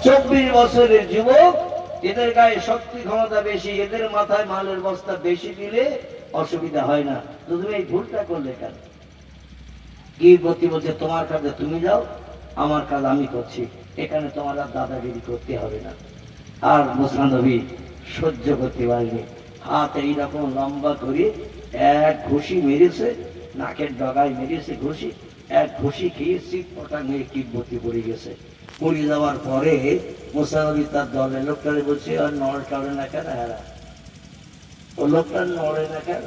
24 বছরের যুবক, এদের গায়ে শক্তি ক্ষমতা বেশি, এদের মাথায় মালের বস্তা বেশি দিলে অসুবিধা হয় না। তো তুমি এই ভুলটা করলে কেন? কি গতি বলছে, তোমার কাজে তুমি যাও, আমার কাজ আমি করছি, এখানে তোমার আর দাদাগিরি করতে হবে না। আর মুসা নবী সহ্য করতে পারেনি, হাত এইরকম লম্বা করে এক ঘুষি মেরেছে, নাকের ডগায় মেরেছে ঘুষি, এক ঘুষি খেয়ে সিট পটা নিয়ে কিবতি পড়ে গেছে। পড়ে যাওয়ার পরে মুসা নবী তার দলের লোকটারে বলছে, আর নড় টড়ে না কেন এরা? ও লোকটা নড়ে না কেন?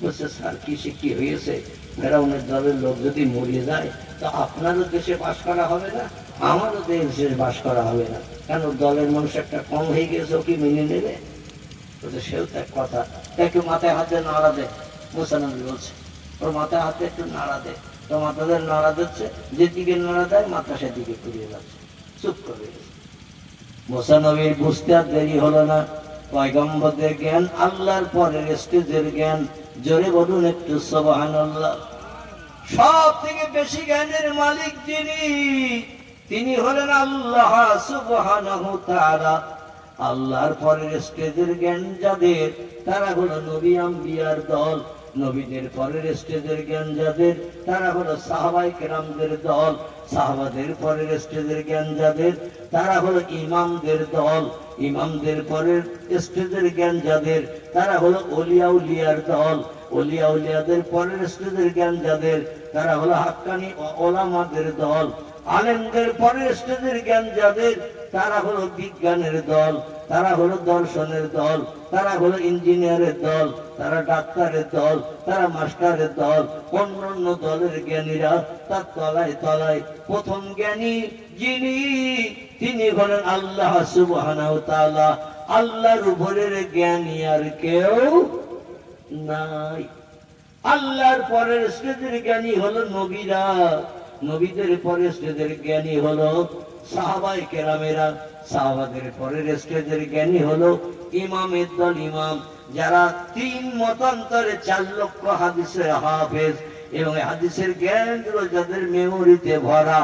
বলছে, স্যার কিসে কি হয়েছে? ফেরাউনের দলের লোক যদি মরে যায় তো আপনারও দেশে বাস করা হবে না, আমারও দেশে বাস করা হবে না। কেন দলের মানুষ একটা কম হয়ে গেছে, ও কি মেনে নেবে? বলছে, সেও তো এক কথা, একটু মাথায় হাতে নাড়া দে। মুসা নবী বলছে, ওর মাথায় হাতে একটু নাড়া দে। তো মাথাদের নাড়া দিচ্ছে, যেদিকে নাড়া দেয় মাথা সেদিকে ঘুরিয়ে যাচ্ছে, চুপ করে গেছে। মুসা নবীর বুঝতে আর দেরি হলো না, পয়গম্বরদের জ্ঞান আল্লাহর পরের স্টেজের জ্ঞান। জোরে বলুন একটু সুবহানাল্লাহ। সব থেকে বেশি জ্ঞানের মালিক যিনি, তিনি হলেন আল্লাহ সুবহানাহু তাআলা। আল্লাহর পরের স্টেজের জ্ঞান যাদের, তারা হলো নবী আম্বিয়ার দল। নবীদের পরের স্টেজের জ্ঞান যাদের, তারা হলো সাহাবায়ে কেরামদের দল। সাহাবাদের পরের স্টেজের জ্ঞান যাদের, তারা হলো ইমামদের দল। ইমামদের পরের স্টেজের জ্ঞান যাদের, তারা হলো ওলিয়া উলিয়ার দল। ওলিয়া উলিয়াদের পরের স্টেজের জ্ঞান যাদের, তারা হলো হাক্কানি ওলামাদের দল। আলেমদের পরের স্টেজের জ্ঞান যাদের, তারা হলো বিজ্ঞানের দল, তারা হলো দর্শনের দল, তারা হলো ইঞ্জিনিয়ারের দল, তারা ডাক্তারের দল, তারা মাস্টারের দল। অন্যান্য দলের জ্ঞানীরা তার তলায় তলায়। প্রথম জ্ঞানী যিনি, তিনি হলেন আল্লাহ সুবহানাহু তাআলা। আল্লাহর উপরের জ্ঞানী আর কেউ নাই। আল্লাহর পরের স্টেজের জ্ঞানী হলো নবীরা, নবীদের পরের স্টেজের জ্ঞানী হলো সাহাবায়ে কেরামেরা, সাহাবাদের পরের স্টেজের জ্ঞানী হলো ইমামের দল ইমাম, যারা 3 মতান্তরে 4 লক্ষ হাদিসের হাফেজ এবং হাদিসের জ্ঞানগুলো যাদের মেমোরিতে ভরা।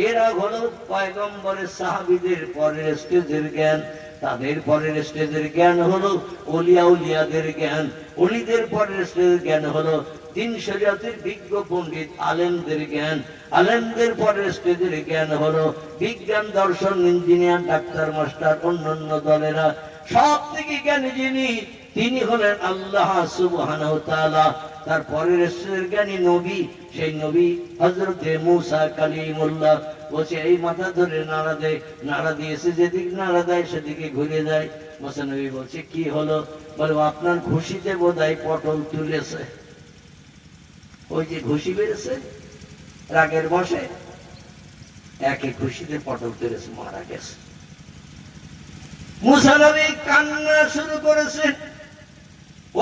এরা হলো পয়গম্বরের সাহাবীদের পরের স্টেজের জ্ঞান। তাদের পরের স্টেজের জ্ঞান হলো ওলিয়া উলিয়াদের জ্ঞান। ওলিদের পরের স্টেজের জ্ঞান হলো দিন শরিয়তের বিজ্ঞ পণ্ডিত আলেমদের জ্ঞান। আলেমদের পরের স্টেজের জ্ঞান হলো বিজ্ঞান, দর্শন, ইঞ্জিনিয়ার, ডাক্তার, মাস্টার, অন্যান্য দলেরা। সব থেকে জ্ঞানী যিনি, তিনি হলেন আল্লাহ সুবহানাহু তাআলা। তার পরের স্টেজের জ্ঞানী নবী, সেই নবী হযরতে মূসা কালিমুল্লাহ। বলছে, এই মাথা ধরে নাড়া দে। নাড়া দিয়েছে, যেদিকে নাড়া দেয় সেদিকে ঘুরে যায়। মূসা নবী বলছে, কি হলো? বলে, আপনার ঘুষিতে বোধহয় পটল তুলেছে। ওই যে ঘুষি বেড়েছে রাগের বসে, একে ঘুষিতে পটল তুলেছে, মারা গেছে। মূসা নবী কান্না শুরু করেছেন।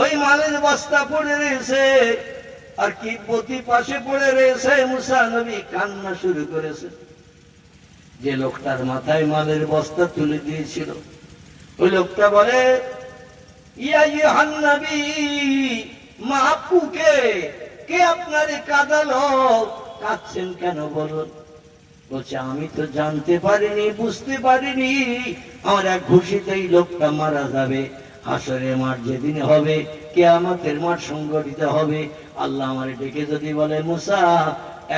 ওই মালের বস্তা পড়ে রয়েছে আর কিবতী পাশে পড়ে রয়েছে। মূসা নবী কান্না শুরু করেছে। যে লোকটার মাথায় মালের বস্তা তুলে দিয়েছিল, ওই লোকটা বলে, ইয়া আইয়ুহান নবী, মা আপুকে কে আপনারে কাঁদালো? কাঁদছেন কেন বলুন? বলছে, আমি তো জানতে পারিনি, বুঝতে পারিনি, আমার এক ঘুষিতেই লোকটা মারা যাবে। হাসরের মাঠ যেদিন হবে, কিয়ামতের মাঠ সংগঠিত হবে, আল্লাহ আমারে ডেকে যদি বলে, মূসা,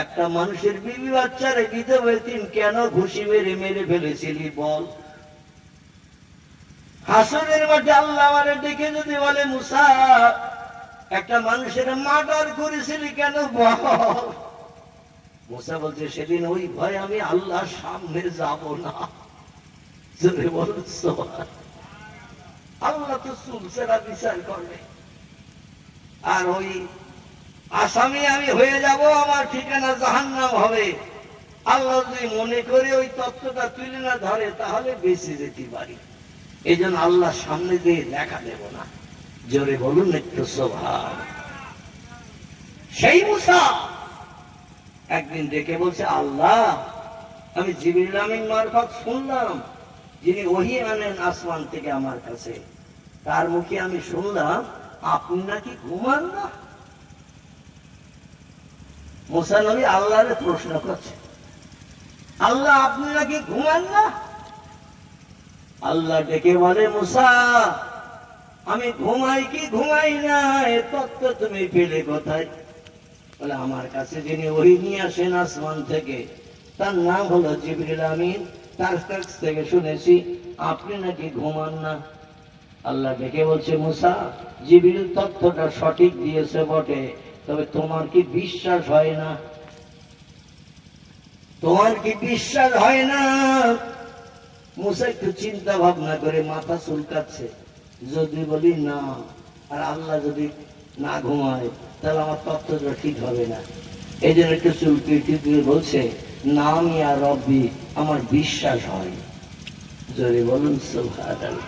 একটা মানুষের বিবি বাচ্চারে বিধবা এতিম কেন ঘুষি মেরে মেরে ফেলেছিলি বল। হাসরের মাঠে আল্লাহ আমারে ডেকে যদি বলে, মূসা, একটা মানুষের মার্ডার করেছিলি কেন বল। মূসা বলছে, সেদিন ওই ভয় আমি আল্লাহর সামনে যাব না। জোরে বলুন সুবহান। আল্লাহ তো চুলচেরা বিচার করবে, আর ওই আসামি আমি হয়ে যাব, আমার ঠিকানা জাহান্নাম হবে। আল্লাহ যদি মনে করে ওই তত্ত্বটা তুলে না ধরে, তাহলে বেঁচে যেতে পারি। এই জন্য আল্লাহর সামনে দিয়ে দেখা দেব না। জোরে বলুন একটু সুবহান। সেই মূসা একদিন ডেকে বলছে, আল্লাহ, আমি জিবরিল আমিন মারফত শুনলাম, যিনি ওহী আনেন আসমান থেকে আমার কাছে, তার মুখে আমি শুনলাম আপনি নাকি ঘুমান না। মূসা নবী আল্লাহরে প্রশ্ন করছে, আল্লাহ আপনি নাকি ঘুমান না? আল্লাহ ডেকে বলে মুসা আমি ঘুমাই কি ঘুমাই না এ তত্ত্ব তুমি পেলে কোথায়? বলে আমার কাছে যিনি ওহী নিয়ে আসেন আসমান থেকে তার নাম হলো জিবরিল আমিন, তার কাছ থেকে শুনেছি আপনি নাকি ঘুমান না। আল্লাহ ডেকে বলছে মুসা জিবরিল তথ্যটা সঠিক দিয়েছে বটে, তবে তোমার কি বিশ্বাস হয় না? তোমার কি বিশ্বাস হয় না? মুসা একটু চিন্তা ভাবনা করে মাথা চুলকাচ্ছে, যদি বলি না আর আল্লাহ যদি না ঘুমায় তাহলে আমার তত্ত্বটা ঠিক হবে না। এই জন্য একটু চুলকি বলছে নাম ইয়া রব্বি আমার বিশ্বাস হয়। যদি বলুন সুবহানাল্লাহ,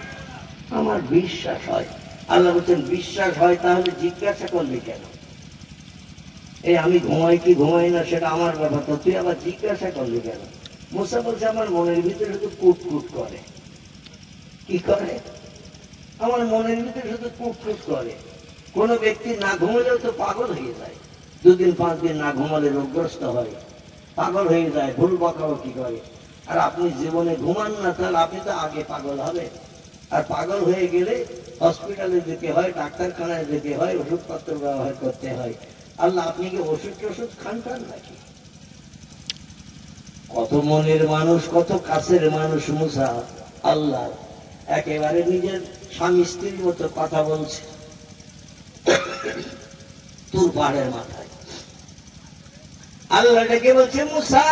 আমার বিশ্বাস হয়। আল্লাহ বলছেন বিশ্বাস হয় তাহলে জিজ্ঞাসা করলি কেন? এই আমি ঘুমাই কি ঘুমাই না সেটা আমার ব্যাপার, তো তুই আবার জিজ্ঞাসা করলি কেন? মুসা বলছে আমার মনের ভিতরে শুধু কুটকুট করে। কি করে? আমার মনের ভিতরে শুধু কুটকুট করে। কোন ব্যক্তি না ঘুমালেও তো পাগল হয়ে যায়, 2 দিন 5 দিন না ঘুমালে রোগগ্রস্ত হয়, পাগল হয়ে যায়, ভুল বকাবকি করে। আর আপনি জীবনে ঘুমান না তাহলে আপনি তো আগে পাগল হবে, আর পাগল হয়ে গেলে হসপিটালে যেতে হয়, ডাক্তারখানায় যেতে হয়, ওষুধপত্র ব্যবহার করতে হয়। আল্লাহ আপনি কি ওষুধ খান নাকি? কত মনের মানুষ, কত কাছের মানুষ মুসা আল্লাহ একেবারে নিজের স্বামী স্ত্রীর মতো কথা বলছে তুর পাহাড়ের মাথায়। আল্লাহ ডেকে বলছে মুসা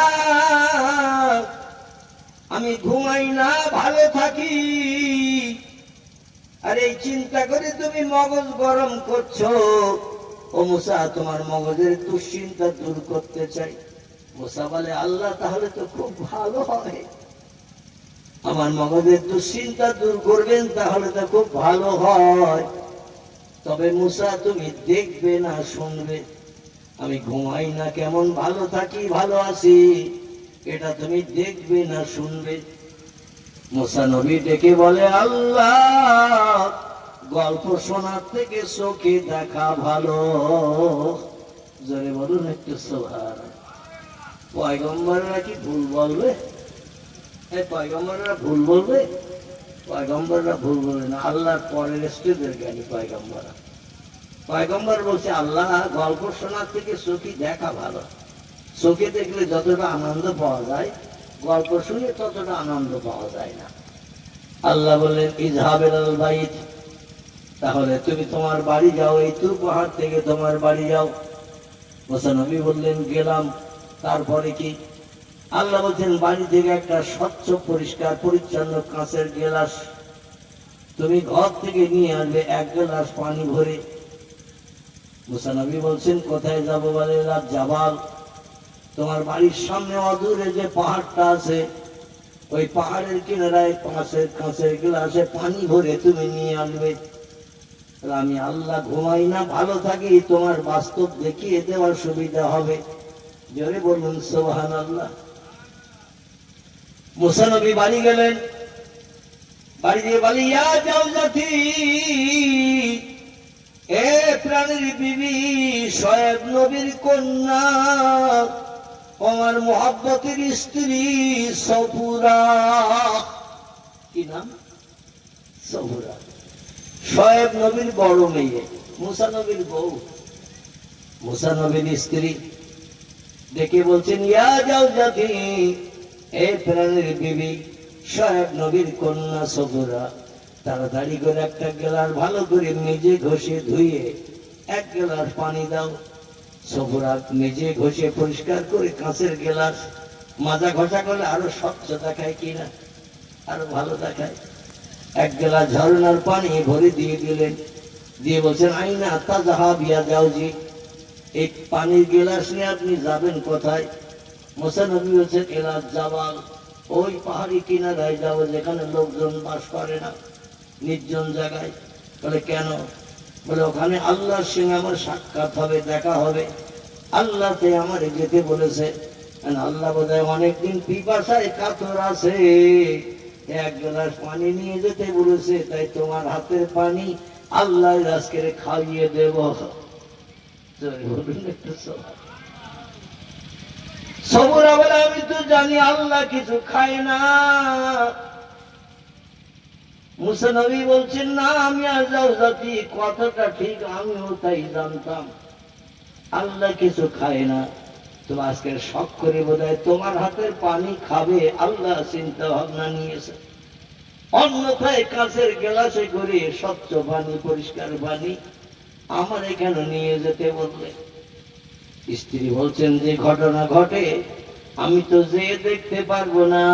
আমি ঘুমাই না ভালো থাকি, আর এই চিন্তা করে তুমি মগজ গরম করছো। ও মুসা তোমার মগজের দুশ্চিন্তা দূর করতে চাই। মুসা বলে আল্লাহ তাহলে তো খুব ভালো হয়, আমার মগজের দুশ্চিন্তা দূর করবেন তাহলে তো খুব ভালো হয়। তবে মুসা তুমি দেখবে না শুনবে, আমি ঘুমাই না কেমন ভালো থাকি ভালো আছি এটা তুমি দেখবে না শুনবে। মুসা নবী ডেকে বলে আল্লাহ গল্প শোনার থেকে চোখে দেখা ভালো। জোরে বলুন একটু সুবহানাল্লাহ। পয়গম্বররা কি ভুল বলবে? পয়গম্বররা ভুল বলবে? পয়গম্বররা ভুল বলবে না, আল্লাহর পরের স্টেজের জ্ঞানী পয়গম্বররা। পয়গম্বর বলছে আল্লাহ গল্প শোনার থেকে চোখে দেখা ভালো। চোখে দেখলে যতটা আনন্দ পাওয়া যায় গল্প শুনে ততটা আনন্দ পাওয়া যায় না। আল্লাহ বললেন ইযহাবিল বাইত, তাহলে তুমি তোমার বাড়ি যাও, এই তুর পাহাড় থেকে তোমার বাড়ি যাও। মুসা নবী বললেন গেলাম, তারপরে কি? আল্লাহ বলছেন বাড়ি থেকে একটা স্বচ্ছ পরিষ্কার পরিচ্ছন্ন কাঁচের গ্লাস তুমি ঘর থেকে নিয়ে আসবে, 1 গ্লাস পানি ভরে। মুসা নবী বলছেন কোথায় যাবো? বলে জাবাল, তোমার বাড়ির সামনে অদূরে যে পাহাড়টা আছে ওই পাহাড়ের কিনারায় কাঁচের গ্লাসে পানি ভরে তুমি নিয়ে আসবে। আমি আল্লাহ ঘুমাই না ভালো থাকি, তোমার বাস্তব দেখিয়ে দেওয়ার সুবিধা হবে। জোরে বলুন সুবহানাল্লাহ। মুসা নবী বাড়ি গেলেন, বাড়ি দিয়ে বলি ইয়া জাওজাতি, এ প্রাণের বিবি শোয়েব নবীর কন্যা, আমার মুহাব্বতের স্ত্রী সফুরা। কি নাম? সফুরা, শোয়েব নবীর বড় মেয়ে, মুসা নবীর বউ, মুসা নবীর স্ত্রী। ডেকে বলছেন ইয়া জাওজাতি, এ প্রাণের বিবি শোয়েব নবীর কন্যা সফুরা, তাড়াতাড়ি করে একটা গ্লাস ভালো করে মেজে ঘষে ধুয়ে 1 গ্লাস পানি দাও। সফুরা মেজে ঘষে পরিষ্কার করে কাঁচের গ্লাস মাজা ঘষা করলে আরো স্বচ্ছ দেখায় কিনা, আরো ভালো দেখায়। 1 গ্লাস ঝরনার পানি ভরে দিয়ে দিলেন, দিয়ে বলছেন আইনা তাযহাবিয়া জাওজি, এই পানির গ্লাস নিয়ে আপনি যাবেন কোথায়? মুসা নবী বলছেন ইলা জাবাল, ওই পাহাড়ি কিনারায় যাবো যেখানে লোকজন বাস করে না, নির্জন জায়গায়। বলে কেন? বলে ওখানে আল্লাহর সঙ্গে আমার সাক্ষাৎ হবে, দেখা হবে, আল্লাহতে আমার যেতে বলেছে। আল্লাহ বোধহয় অনেকদিন পিপাসায় কাতর আছে, 1 গ্লাস পানি নিয়ে যেতে বলেছে, তাই তোমার হাতের পানি আল্লাহ আজকে খাইয়ে দেব। সবুরা বলে আমি তো জানি আল্লাহ কিছু খায় না। মুসা নবী বলছেন না, আমি আর যাও জাতি কতটা ঠিক আমিও তাই জানতাম, আল্লাহ কিছু খায় না। তো আজকে শখ করে বোধহয় তোমার হাতের পানি খাবে আল্লাহ চিন্তা ভাবনা নিয়েছে, অন্যথায় কাঁচের গ্লাসে করে স্বচ্ছ পানি পরিষ্কার পানি আমার এখানে নিয়ে যেতে বললে। স্ত্রী বলছেন যে ঘটনা ঘটে আমি তো যেয়ে দেখতে পারবো না,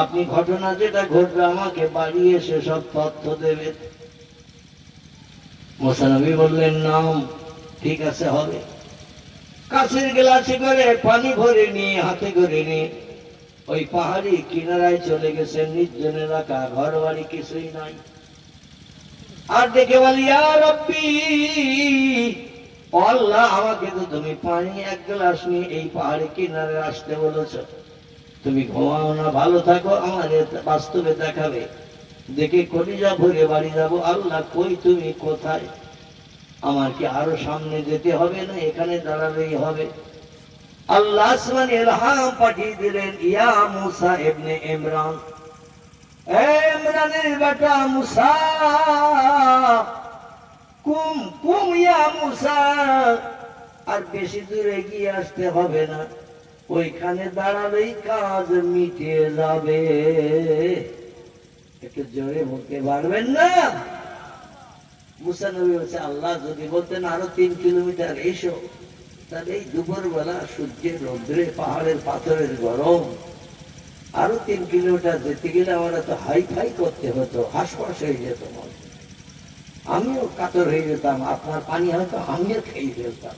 আপনি ঘটনা যেটা ঘটবে আমাকে বাড়ি এসে সব তথ্য দেবেন। মুসা নবী বললেন নাম, ঠিক আছে হবে। কাছের গ্লাসে করে পানি ভরে নিয়ে হাতে করে নিয়ে ওই পাহাড়ি কিনারায় চলে গেছেন, নির্জন এলাকা, ঘর বাড়ি কিছুই নাই। আর দেখে বলি ইয়া রব্বি, আল্লাহ আমাকে তো তুমি পানি এক গ্লাস নিয়ে এই পাহাড়ি কিনারে আসতে বলেছ, তুমি ঘুমাও না, ভালো থাকো, আমার বাস্তবে দেখাবে, দেখে কলিজা ভরে বাড়ি যাবো। আল্লাহ কই তুমি কোথায়, আমার কি আরো সামনে যেতে হবে না এখানে দাঁড়ালেই হবে? আল্লাহ আসমানে ইলহাম পাঠিয়ে দিলেন, ইয়া মুসা ইবনে ইমরান, ইমরানের বেটা মুসা, কুম কুম ইয়া মুসা, আর বেশি দূরে গিয়ে আসতে হবে না, ওইখানে দাঁড়ালেই কাজ মিটে যাবে। একটু জোরে বলতে পারবেন না? মুসা নবী বলছে আল্লাহ যদি বলতেন আরো 3 কিলোমিটার এসো, তাহলে এই দুপুর বেলা সূর্যের রৌদ্রে পাহাড়ের পাথরের গরম, আরো 3 কিলোমিটার যেতে গেলে আমার তো হাই ফাই করতে হতো, হাসপাস হয়ে যেত, আমিও কাতর হয়ে যেতাম, আপনার পানি হয়তো আমিও খেয়ে ফেলতাম,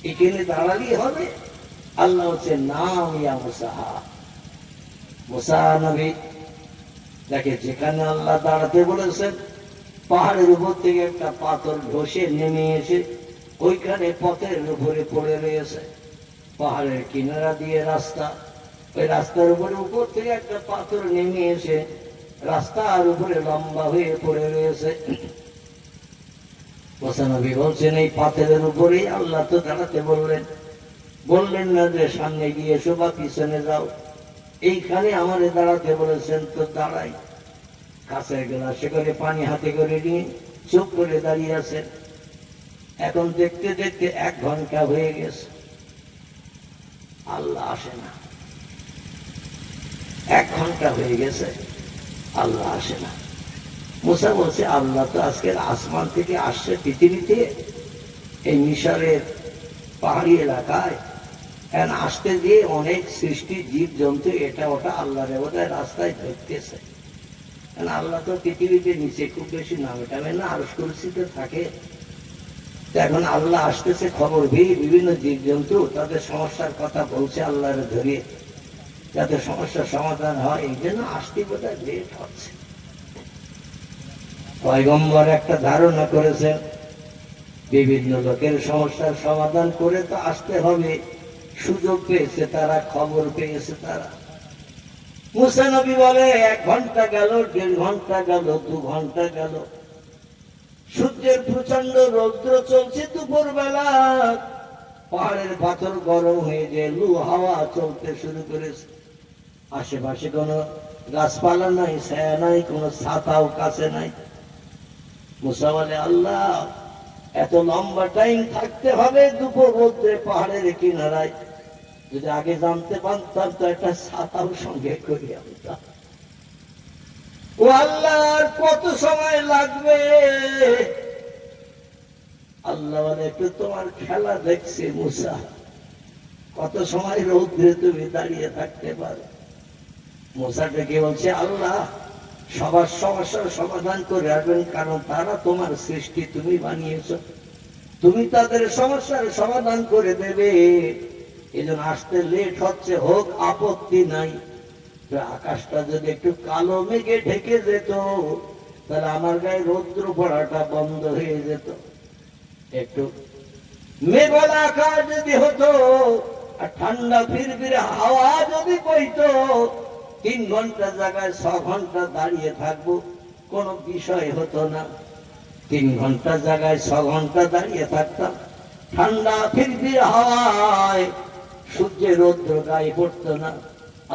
এখানে দাঁড়ালেই হবে। আল্লাহ হচ্ছে নাম ইয়া মুসা। মুসা নবী দেখে যেখানে আল্লাহ দাঁড়াতে বলেছেন পাহাড়ের উপর থেকে একটা পাথর ধসে নেমে এসে ওইখানে পথের উপরে পড়ে রয়েছে। পাহাড়ের কিনারা দিয়ে রাস্তা, ওই রাস্তার উপরে উপর থেকে একটা পাথর নেমে এসে রাস্তার উপরে লম্বা হয়ে পড়ে রয়েছে। মুসা নবী বলছেন এই পাথরের উপরেই আল্লাহ তো দাঁড়াতে বললেন, বললেন না যে সামনে গিয়ে এসো বা পিছনে যাও, এইখানে আমারে দাঁড়াতে বলেছেন তো দাঁড়াই। কাছের গ্লাসে করে পানি হাতে করে নিয়ে চুপ করে দাঁড়িয়ে আছেন। এখন দেখতে দেখতে 1 ঘন্টা হয়ে গেছে, আল্লাহ আসে না। 1 ঘন্টা হয়ে গেছে, আল্লাহ আসে না। মুসা বলছে আল্লাহ তো আজকের আসমান থেকে আসছে পৃথিবীতে, এই মিশরের পাহাড়ি এলাকায় আসতে দিয়ে অনেক সৃষ্টি জীব জন্তু এটা ওটা আল্লাহর বোধহয় রাস্তায় ধরতেছে। আল্লাহ তো পৃথিবীতে নিচে খুব বেশি নামে টামে না, আরশ কুরসিতে থাকে। এখন আল্লাহ আসতেছে খবর পেয়ে বিভিন্ন জীব জন্তু তাদের সমস্যার কথা বলছে আল্লাহর ধরিয়ে, যাতে সমস্যার সমাধান হয়, এই জন্য আসতে বোধহয় লেট হচ্ছে। পয়গম্বর একটা ধারণা করেছেন বিভিন্ন লোকের সমস্যার সমাধান করে তো আসতে হবে, সুযোগ পেয়েছে তারা, খবর পেয়েছে তারা। মুসা নবী বলে 1 ঘন্টা গেল, 1.5 ঘন্টা গেল, 2 ঘন্টা গেল, সূর্যের প্রচন্ড রৌদ্র চলছে দুপুর বেলা, পাহাড়ের পাথর গরম হয়ে যে লু হাওয়া চলতে শুরু করেছে, আশেপাশে কোনো গাছপালা নাই, ছায়া নাই, কোনো ছাতাও কাছে নাই। মুসা বলে আল্লাহ এত লম্বা টাইম থাকতে হবে দুপুর রৌদ্রে পাহাড়ের কিনারায়, যদি আগে জানতে পারতাম তো একটা ছাতাও সঙ্গে করে আনতাম। ও আল্লাহ আর কত সময় লাগবে? আল্লাহ বলে একটু তোমার খেলা দেখছি মুসা, কত সময় রৌদ্রে তুমি দাঁড়িয়ে থাকতে পারো। মুসাটাকে বলছে আল্লাহ সবার সমস্যার সমাধান করে আসবেন, কারণ তারা তোমার সৃষ্টি, তুমি বানিয়েছো, তুমি তাদের সমস্যার সমাধান করে দেবে। এই জন্য আসতে লেট হচ্ছে, হোক আপত্তি নাই। আকাশটা যদি একটু কালো মেঘে ঢেকে যেত তাহলে আমার গায়ে রৌদ্র পড়াটা বন্ধ হয়ে যেত। একটু মেঘলা আকাশ যদি হতো আর ঠান্ডা ফিরফিরে হাওয়া যদি বইতো, 3 ঘন্টা জায়গায় 6 ঘন্টা দাঁড়িয়ে থাকবো, কোনো বিষয় হতো না। 3 ঘন্টা জায়গায় 6 ঘন্টা দাঁড়িয়ে থাকতাম, ঠান্ডা ফিরফিরে হাওয়ায় সূর্যের রৌদ্র গায়ে পড়তো না।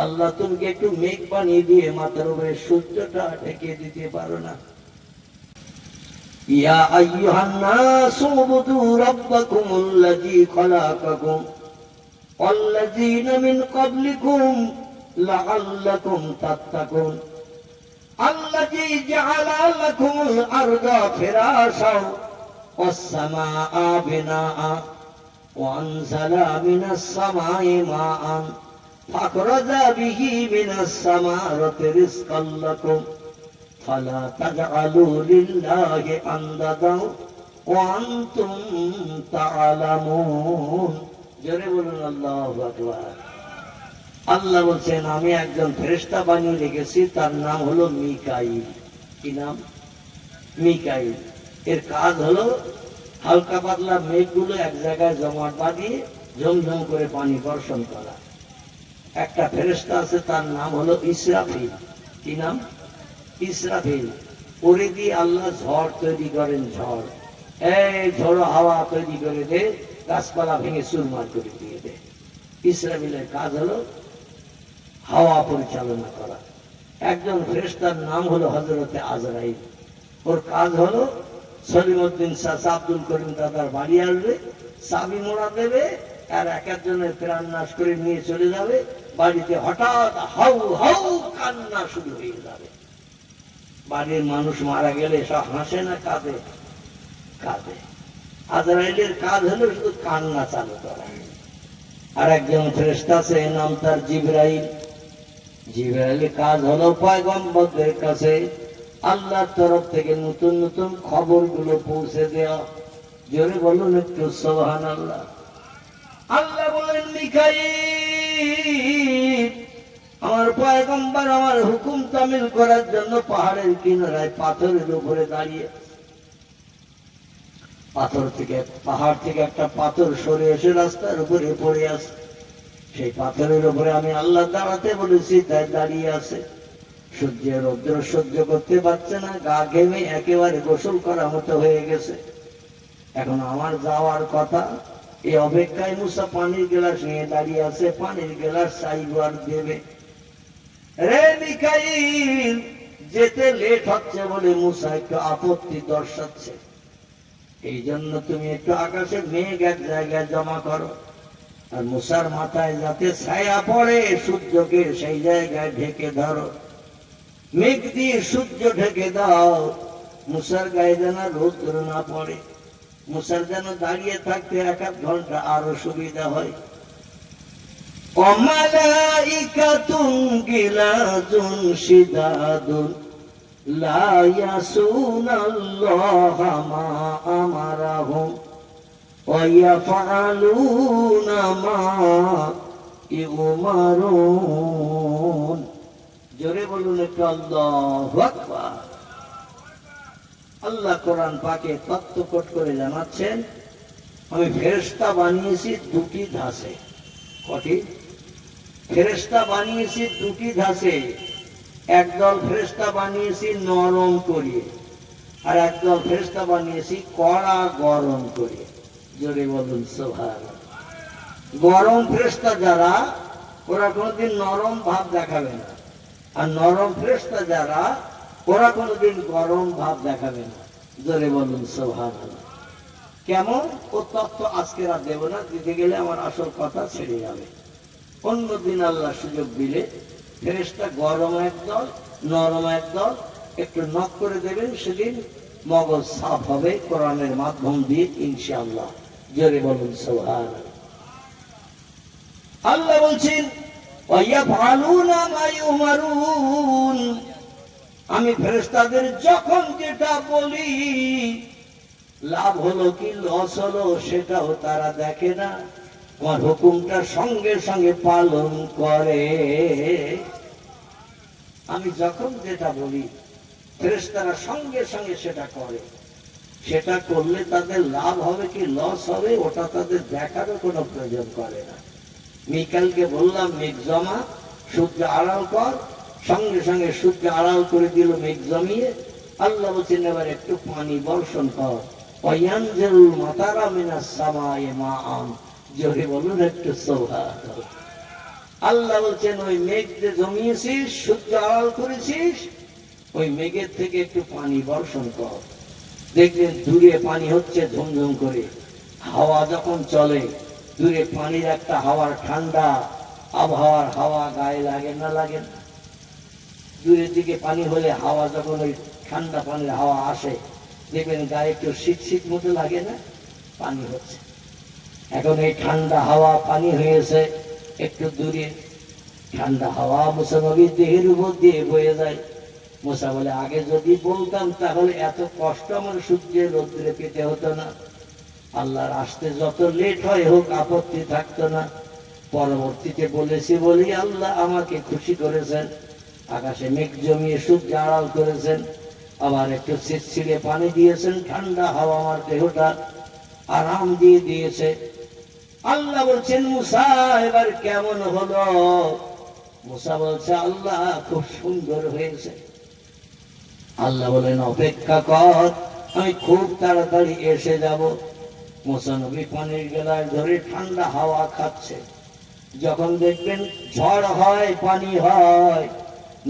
আল্লাহ তুমি একটু মেঘ বানিয়ে দিয়ে মাথার উপরে সূর্যটা ঢেকে দিতে পারো না? ইয়া আইয়ুহান নাসু উবুদু রাব্বাকুমুল্লাযী খালাকাকুম ওয়াল্লাযীনা মিন ক্বাবলিকুম লাআল্লাকুম তাত্তাকুন আল্লাযী জাআলা লাকুমুল আরদা ফিরাশাও ওয়াস সামাআ বিনাআ ওয়া আনজালা মিনাস সামাই মাআন ফাখরাজা বিহি মিনাস সামারাতি রিজকাল লাকুম ফালা তাজআলু লিল্লাহি আনদাদা ওয়া আনতুম তা'লামুন। জোরে বলুন আল্লাহু আকবার। আল্লাহ বলছেন আমি একজন ফেরেশতা বানিয়ে রেখেছি, তার নাম হলো মিকাইল। কি নাম? মিকাইল। এর কাজ হলো হালকা পাতলা মেঘগুলো এক জায়গায় জমাট বাঁধিয়ে ঝমঝম করে পানি বর্ষণ করা। একটা ফেরেশতা আছে, তার নাম হলো ইসরাফিল। কি নাম? ইসরাফিল। ওরে দিয়ে আল্লাহ ঝড় তৈরি করেন। ঝড়, এই ঝড়ো হাওয়া তৈরি করে দে, গাছপালা ভেঙে চুরমার করে দিয়ে দে। ইসরাফিলের কাজ হলো হাওয়া পরিচালনা করা। একজন ফেরেশতার নাম হলো হযরতে আজরাইল। ওর কাজ হলো সলিমউদ্দিন শাহ আব্দুল করিম দাদার বাড়ি আসবে, চাবি মোড়া দেবে, আর এক একজনের প্রাণ নাশ করে নিয়ে চলে যাবে। বাড়িতে হঠাৎ হাউ হাউ কান্না শুরু হয়ে যাবে। বাড়ির মানুষ মারা গেলে সব হাসে না কাঁদে? কাঁদে। আজরাইলের কাজ হলো শুধু কান্না চালু করা। আর একজন ফেরেশতা আছে, নাম তার জিবরাইল। জিবরাইলের কাজ হলো পয়গম্বরদের কাছে আল্লাহর তরফ থেকে নতুন নতুন খবরগুলো পৌঁছে দেওয়া। জোরে বলুন একটু সুবহানাল্লাহ। আল্লাহ বলেন মিকাইল আমার পয়গম্বর আমার হুকুম তামিল করার জন্য পাহাড়ের কিনারায় পাথরের উপরে দাঁড়িয়ে। পাহাড় থেকে একটা পাথর সরে এসে রাস্তার উপরে পড়ে আসে। সেই পাথরের উপরে আমি আল্লাহ দাঁড়াতে বলেছি, তাই দাঁড়িয়ে আছে। সূর্যের রৌদ্র সহ্য করতে পারছে না, গা ঘেমে একেবারে গোসল করার মতো হয়ে গেছে। এখন আমার যাওয়ার কথা, এই অপেক্ষায় মুসা পানির গ্লাস নিয়ে দাঁড়িয়ে আছে। পানির গ্লাস চাইবো আর দেবে। রে মিকাইল, যেতে লেট হচ্ছে বলে মুসা একটু আপত্তি দর্শাচ্ছে। এই জন্য তুমি একটু আকাশে মেঘ এক জায়গায় জমা করো, আর মুসার মাথায় যাতে ছায়া পড়ে, সূর্যকে সেই জায়গায় ঢেকে ধরো। মেঘ দিয়ে সূর্য ঢেকে দাও, মুসার গায়ে যেন রৌদ্র না পড়ে। মুসার যেন দাঁড়িয়ে থাকতে এক আধ ঘন্টা আরো সুবিধা হয়। ওয়ামালাইকাতুন গিলাজুন শিদাদুন লা ইয়াসুনাল্লাহা মা আমারাহুম ওয়া ইয়াফআলুনা মা ইউমারুন। জোরে বলুন একটু আল্লাহু আকবার। আল্লাহ কোরআন পাকে তত্ত্বকট করে জানাচ্ছেন, আমি ফেরেশতা বানিয়েছি দুটি ধাঁচে। কটি? ফেরেশতা বানিয়েছি দুটি ধাঁচে। একদল ফেরেশতা বানিয়েছি নরম করিয়ে, আর একদল ফেরেশতা বানিয়েছি কড়া গরম করে। জোরে বলুন সুবহানাল্লাহ। গরম ফেরেশতা যারা, ওরা কোনোদিন নরম ভাব দেখাবে না। আর নরম ফেরেশতা যারা, ওরা কোনোদিন গরম ভাব দেখাবে না। জোরে বলুন সুবহানাল্লাহ। কেমন? ও তত্ত্ব আজকে আর দেব না, দিতে গেলে আমার আসল কথা ছেড়ে যাবে। অন্যদিন আল্লাহ সুযোগ দিলে ফেরেশতা গরম একদল, নরম একদল একটু নক করে দেবেন, সেদিন মগজ সাফ হবে কোরআনের মাধ্যম দিয়ে ইনশাআল্লাহ। জোরে বলুন সুবহানাল্লাহ। আল্লাহ বলছেন ওয়ায়াফআলুনা মা ইউমারুন, আমি ফেরেশতাদের যখন যেটা বলি, লাভ হলো কি লস হলো সেটাও তারা দেখে না, আমার হুকুমটা সঙ্গে সঙ্গে পালন করে। আমি যখন যেটা বলি ফেরেশতারা সঙ্গে সঙ্গে সেটা করে। সেটা করলে তাদের লাভ হবে কি লস হবে ওটা তাদের দেখারও কোনো প্রয়োজন করে না। মিকাইলকে বললাম মেঘ জমা, সূর্য আড়াল কর, সঙ্গে সঙ্গে সূর্য আড়াল করে দিল মেঘ জমিয়ে। আল্লাহ বলছেন এবার একটু পানি বর্ষণ কর। ওয়ায়ানজিলুল মাতারা মিনাস সামাই মাআন জোরে বলুন একটু সুবহানাল্লাহ। আল্লাহ বলছেন ওই মেঘ যে জমিয়েছিস, সূর্য আড়াল করেছিস, ওই মেঘের থেকে একটু পানি বর্ষণ কর। দেখবেন দূরে পানি হচ্ছে ঝুমঝুম করে। হাওয়া যখন চলে, দূরে পানির একটা হাওয়ার ঠান্ডা আবহাওয়ার হাওয়া গায়ে লাগে না লাগে না? দূরের দিকে পানি হলে হাওয়া যখন ওই ঠান্ডা পানির হাওয়া আসে, দেখবেন গায়ে একটু শীত শীত মতো লাগে না? পানি হচ্ছে। এখন এই ঠান্ডা হাওয়া পানি হয়েছে, একটু দূরে ঠান্ডা হাওয়া মুসা নবীর দেহের উপর দিয়ে বয়ে যায়। মুসা বলে, আগে যদি বলতাম তাহলে এত কষ্ট আমার সূর্যের রোদ্রে পেতে হতো না। আল্লাহর আসতে যত লেট হয় হোক আপত্তি থাকতো না। পরবর্তীতে বলেছি বলি আল্লাহ আমাকে খুশি করেছেন, আকাশে মেঘ জমিয়ে সূর্য আড়াল করেছেন, আবার একটু ছিটছিড়ে পানি দিয়েছেন, ঠান্ডা হাওয়া আমার দেহটা আরাম দিয়ে দিয়েছে। আল্লাহ বলছেন, মুসা এবার কেমন হলো? মুসা বলছে, আল্লাহ খুব সুন্দর হয়েছে। আল্লাহ বলেন, অপেক্ষা কর, আমি খুব তাড়াতাড়ি এসে যাব। মুসা নবী পানির গেলায় ধরে ঠান্ডা হাওয়া খাচ্ছে। যখন দেখবেন ঝড় হয়, পানি হয়,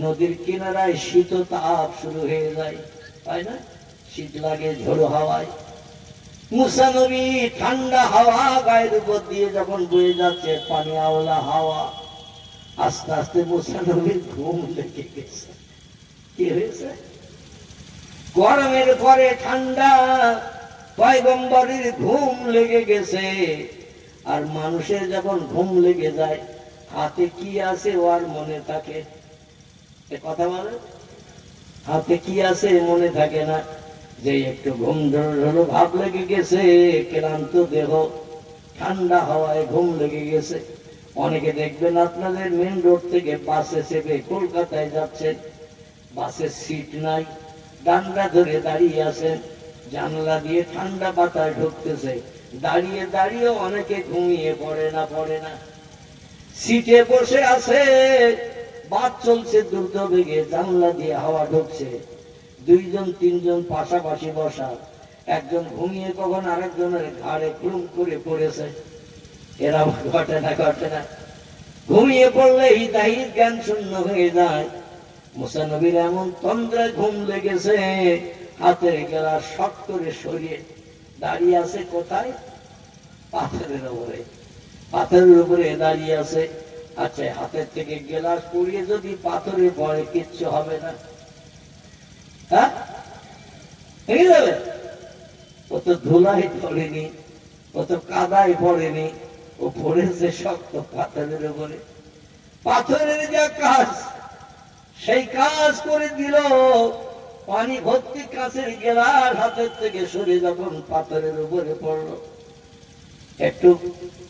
নদীর কিনারায় শীত তাপ শুরু হয়ে যায়, তাই না? শীত লাগে ঝোড়ো হাওয়ায়। মুসা নবী ঠান্ডা হাওয়া গায়ের উপর দিয়ে যখন বয়ে যাচ্ছে, পানি আওলা হাওয়া, আস্তে আস্তে মুসা নবীর ঘুম লেগে গেছে। কি হয়েছে? গরমের পরে ঠান্ডা, পয়গম্বরের ঘুম লেগে গেছে। আর মানুষের যখন ঘুম লেগে যায়, হাতে কি আছে ও আর মনে থাকে? কথা বলে, হাতে কি আছে মনে থাকে না। যে একটু ঘুম ধরো ভাব লেগে গেছে, ক্লান্ত দেহ, ঠান্ডা হাওয়ায় ঘুম লেগে গেছে। অনেকে দেখবেন আপনাদের মেন রোড থেকে বাসে চেপে কলকাতায় যাচ্ছেন, বাসের সিট নাই, ডান্ডা ধরে দাঁড়িয়ে আছেন, জানলা দিয়ে ঠান্ডা বাতাস ঢুকতেছে, দাঁড়িয়ে দাঁড়িয়ে অনেকে ঘুমিয়ে পড়ে না। সিটে বসে আছে, বাস চলছে দ্রুত বেগে, জানলা দিয়ে হাওয়া ঢুকছে, দুইজন তিনজন পাশাপাশি বসা, একজন ঘুমিয়ে কখন আরেকজনের ঘাড়ে ক্রুম করে পড়েছে। এরা ঘটে না। ঘুমিয়ে পড়লেই দাহির জ্ঞান শূন্য হয়ে যায়। মুসা নবীর এমন তন্দ্রায় ঘুম লেগেছে, হাতের গেলা শট করে সরিয়ে দাঁড়িয়ে আছে কোথায়? পাথরের উপরে। পাথরের উপরে দাঁড়িয়ে আছে। আচ্ছা, হাতের থেকে গেলাস পড়িয়ে যদি পাথরে পড়ে কিচ্ছু হবে না, হ্যাঁ? ও তো ধুলাই পড়েনি, ও তো কাদায় পড়েনি, ও পড়েছে শক্ত পাথরের উপরে। পাথরের যা কাজ, সেই কাজ করে দিল। পানি ভর্তি কাছের গেলাস হাতের থেকে সরে যখন পাথরের উপরে পড়লো, একটু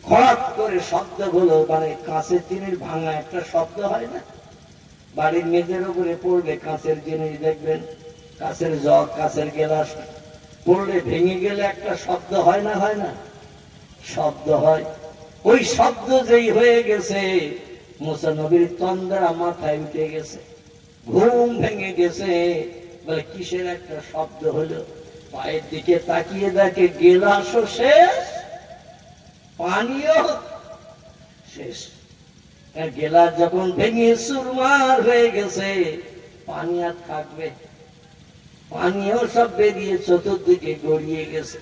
খড়াক করে শব্দ হলো, মানে কাঁচের জিনিস ভাঙা একটা শব্দ হয় না? বাড়ির মেঝের উপরে পড়বে কাঁচের জিনিস, দেখবেন কাঁচের জগ, কাঁচের গেলাস পড়লে ভেঙে গেলে একটা শব্দ হয় না? শব্দ হয়। ওই শব্দ যেই হয়ে গেছে, মুসা নবীর তন্দ্রা মাথায় উঠে গেছে, ঘুম ভেঙে গেছে। বলে কিসের একটা শব্দ হলো? পায়ের দিকে তাকিয়ে দেখে গেলাসও শেষ, পানিও শেষ। গেলাস যখন ভেঙে চুরমার হয়ে গেছে, পানি আর থাকবে? পানিও সব বেরিয়ে চতুর্দিকে গড়িয়ে গেছে।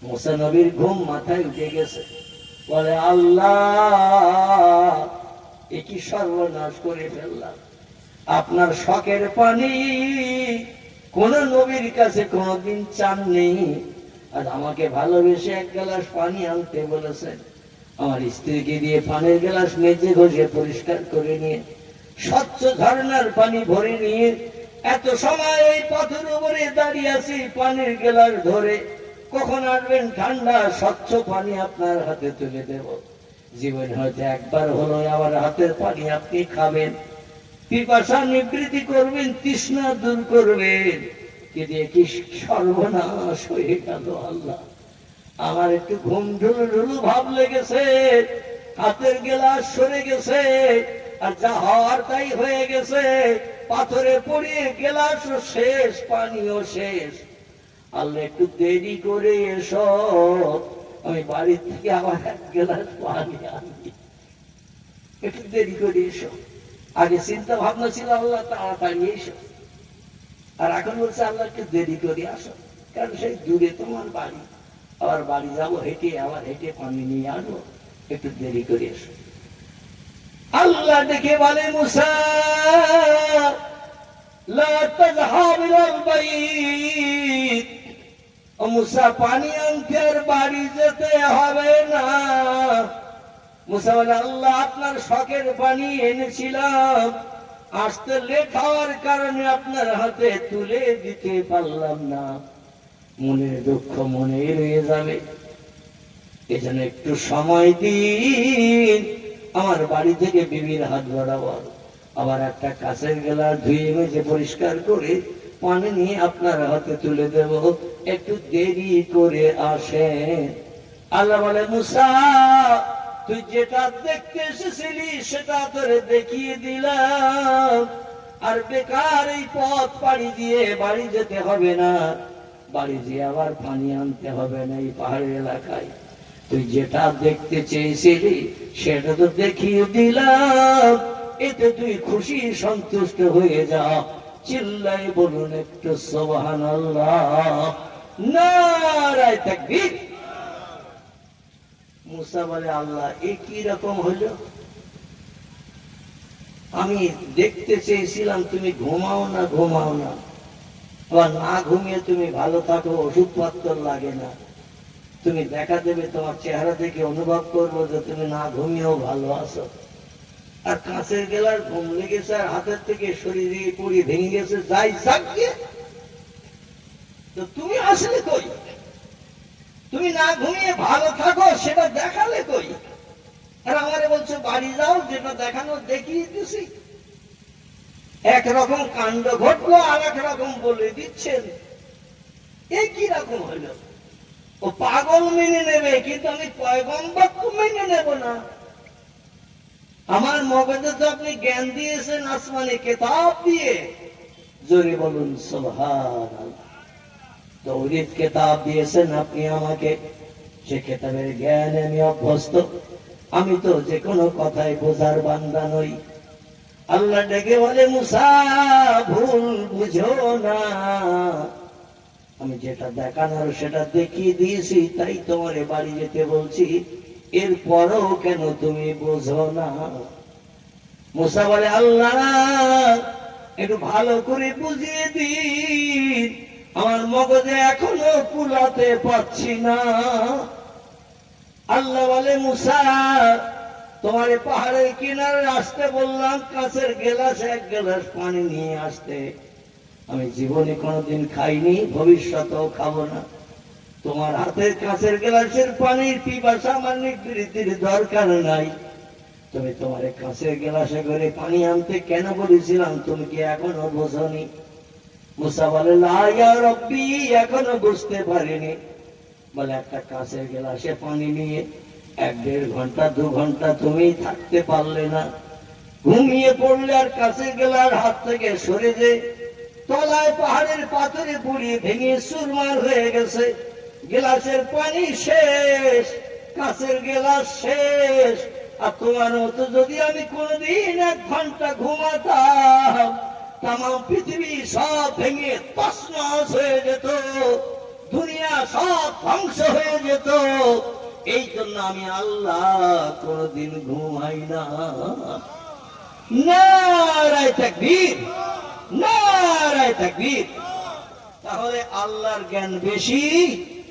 মুসা নবীর ঘুম মাথায় উঠে গেছে। বলে, আল্লাহ, এ কি সর্বনাশ করে ফেললাম। আপনার শখের পানি কোন নবীর কাছে কোনদিন চাননি, আর আমাকে ভালোবেসে এক গ্লাস পানি আনতে বলেছেন। আমার স্ত্রীকে দিয়ে পানির গ্লাস মেজে ঘষে পরিষ্কার করে নিয়ে, স্বচ্ছ ঝর্ণার পানি ভরে নিয়ে, এত সময় এই পথের উপরে দাঁড়িয়ে আছি পানির গ্লাস ধরে, কখন আসবেন ঠান্ডা স্বচ্ছ পানি আপনার হাতে তুলে দেব। জীবন হয়তো একবার হলো আমার হাতের পানি আপনি খাবেন, পিপাসা নিবৃত্তি করবেন, তৃষ্ণা দূর করবেন। কিন্তু কি সর্বনাশ হয়ে গেল আল্লাহ। আমার একটু ঘুম ঢুলু ভাব লেগেছে, হাতের গেলাস সরে গেছে, আর যা হওয়ার তাই হয়ে গেছে। পাথরে পড়িয়ে গেলাসও শেষ, পানিও শেষ। আল্লাহ একটু দেরি করে এসো, আমি বাড়ির থেকে আবার 1 গ্লাস পানি আনি, একটু দেরি করে এসো। আগে চিন্তা ভাবনা ছিল আল্লাহ তাড়াতাড়ি এসো, আর এখন বলছে আল্লাহ একটু দেরি করে আসো, কারণ সেই দূরে তোমার বাড়ি, আবার বাড়ি যাবো হেঁটে, আবার হেঁটে পানি নিয়ে আসবো, একটু দেরি করে এসো। আল্লাহ দেখে বলে মুসা লা তাযহাব ইলাল বাইত, ও মুসা পানি আনতে আর বাড়ি যেতে হবে না। মুসা বলে আল্লাহ আপনার শখের পানি এনেছিলাম, আসতে লেট হওয়ার কারণে আপনার হাতে তুলে দিতে পারলাম না, মনের দুঃখ মনে রয়ে যাবে, এজন্য একটু সময় দিন, আমার বাড়ি থেকে বিবির হাত বরাবর আবার একটা কাঁচের গ্লাস ধুয়ে মেজে পরিষ্কার করে পানি নিয়ে আপনার হাতে তুলে দেব, একটু দেরি করে আসেন। আল্লাহ বলে মুসা তুই যেটা দেখতে এসেছিলি সেটা তোরে দেখিয়ে দিলাম, আর বেকার এই পথ পাড়ি দিয়ে বাড়ি যেতে হবে না, বাড়ি যেয়ে আবার পানি আনতে হবে না এই পাহাড়ি এলাকায়। তুই যেটা দেখতে চেয়েছিলি সেটা তো দেখিয়ে দিলাম, এতে তুই খুশি সন্তুষ্ট হয়ে যা। চিল্লাই বলুন একটু সুবহানাল্লাহ, নারায়ে তাকবীর। মুসা বলে আল্লাহ এ কি রকম হলো, আমি দেখতে চেয়েছিলাম তুমি ঘুমাও না, আবার না ঘুমিয়ে তুমি ভালো থাকো, ওষুধপত্র লাগে না, তুমি দেখা দেবে তোমার চেহারা দেখে অনুভব করবো যে তুমি না ঘুমিয়েও ভালো আছো, আর কাঁচের গেলার ঘুম লেগেছে আর হাতের থেকে শরীরে পড়ি ভেঙে গেছে, যাই যাকে তো তুমি আসলে কই, তুমি না ঘুমিয়ে ভালো থাকো সেটা দেখালে কই, আর আমারে বলছো বাড়ি যাও, যেটা দেখানো দেখিয়ে দিছি। একরকম কাণ্ড ঘটলো আর একরকম বলে দিচ্ছেন, এ কি রকম হইলো? ও পাগল মেনে নেবে, কিন্তু আমি পয়গম্বর তো মেনে নেব না। আমার মগজে তো আপনি জ্ঞান দিয়েছেন আসমানি কিতাব দিয়ে, জোরে বলুন সুবহানাল্লাহ। তৌরাত কিতাব দিয়েছেন আপনি আমাকে, সে কিতাবের জ্ঞানে আমি অভ্যস্ত, আমি তো যে কোনো কথাই বোঝার বান্দা নই। আল্লাহ ডেকে বলে মুসা ভুল বুঝো না, আমি যেটা দেখানোর সেটা দেখিয়ে দিয়েছি, তাই তোমার বাড়ি যেতে বলছি, এরপরও কেন তুমি বোঝো না? মুসা বলে আল্লাহ একটু ভালো করে বুঝিয়ে দিন, আমার মগজে এখনো কুলাতে পারছি না। আল্লাহ বলে মুসা তোমার পাহাড়ের কিনারে আসতে বললাম, কাঁচের গ্লাস 1 গ্লাস পানি নিয়ে আসতে, আমি জীবনে কোনোদিন খাইনি, ভবিষ্যতেও খাবো না। তোমার হাতের কাঁচের গ্লাসের পানির পিপাসা আমার নিবৃত্তির দরকার নাই, তুমি তোমার কাঁচের গ্লাসে করে পানি আনতে কেন বলেছিলাম তুমি কি এখনো বোঝনি? মুসা বলে লা ইয়া রব্বি, এখনো বুঝতে পারিনি। বলে একটা কাঁচের গ্লাসে পানি নিয়ে 1-1.5 ঘন্টা 2 ঘন্টা তুমি থাকতে পারলে না, ঘুমিয়ে পড়লে আর কাঁচের গ্লাস হাত থেকে সরে যে তলায় পাহাড়ের পাথরে পুড়িয়ে ভেঙে চুরমার হয়ে গেছে, গ্লাসের পানি শেষ, কাঁচের গ্লাস শেষ। আর তোমার মতো যদি আমি কোনদিন 1 ঘন্টা ঘুমাতাম, তাম পৃথিবী সব ভেঙে তছনছ হয়ে যেত, দুনিয়া সব ধ্বংস হয়ে যেত। এই জন্য আমি আল্লাহ কোনদিন ঘুমাই না। নারায়ে তাকবীর, নারায়ে তাকবীর। তাহলে আল্লাহর জ্ঞান বেশি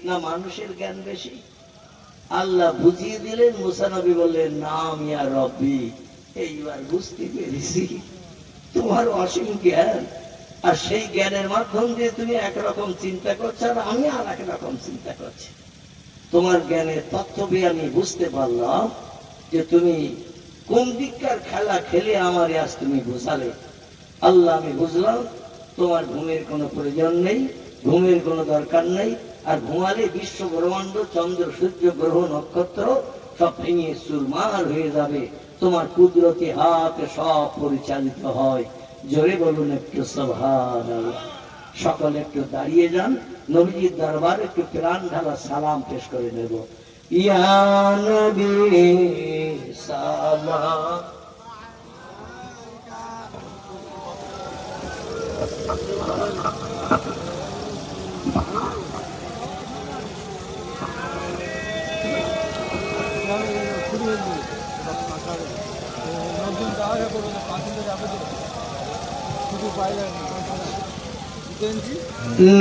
না মানুষের জ্ঞান বেশি? আল্লাহ বুঝিয়ে দিলেন, মুসা নবী বললেন নাম ইয়া রব্বি, এইবার বুঝতে পেরেছি তোমার অসীম জ্ঞান, আর সেই জ্ঞানের মাধ্যম দিয়ে তুমি একরকম চিন্তা করছো আর আমি আর একরকম চিন্তা করছি। তোমার জ্ঞানের তত্ত্ববি আমি বুঝতে পারলাম যে তুমি কোন দিককার খেলা খেলে আমার আজ তুমি বুঝালে। আল্লাহ আমি বুঝলাম তোমার ঘুমের কোনো প্রয়োজন নেই, ঘুমের কোনো দরকার নেই, আর ঘুমালে বিশ্ব ব্রহ্মাণ্ড চন্দ্র সূর্য গ্রহ নক্ষত্র সব ভেঙে চুরমার হয়ে যাবে, তোমার কুদরতি হাতে সব পরিচালিত হয়। জোরে বলুন একটু সুবহানাল্লাহ। সকলে একটু দাঁড়িয়ে যান, নবীজির দরবারে একটু প্রাণ ঢালা সালাম পেশ করে নেব। ইয়া নবী সালাম।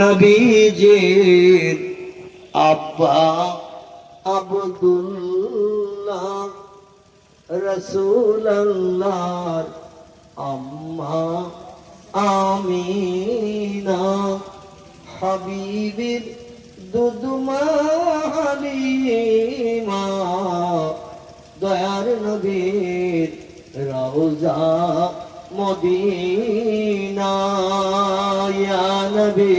নবীজির আব্বা আব্দুল্লাহ, রাসূলুল্লাহর আম্মা আমিনা, হাবিবের দুদমা হালিমা, দয়ার নবীর রওজা মদিনা। ইয়া নবী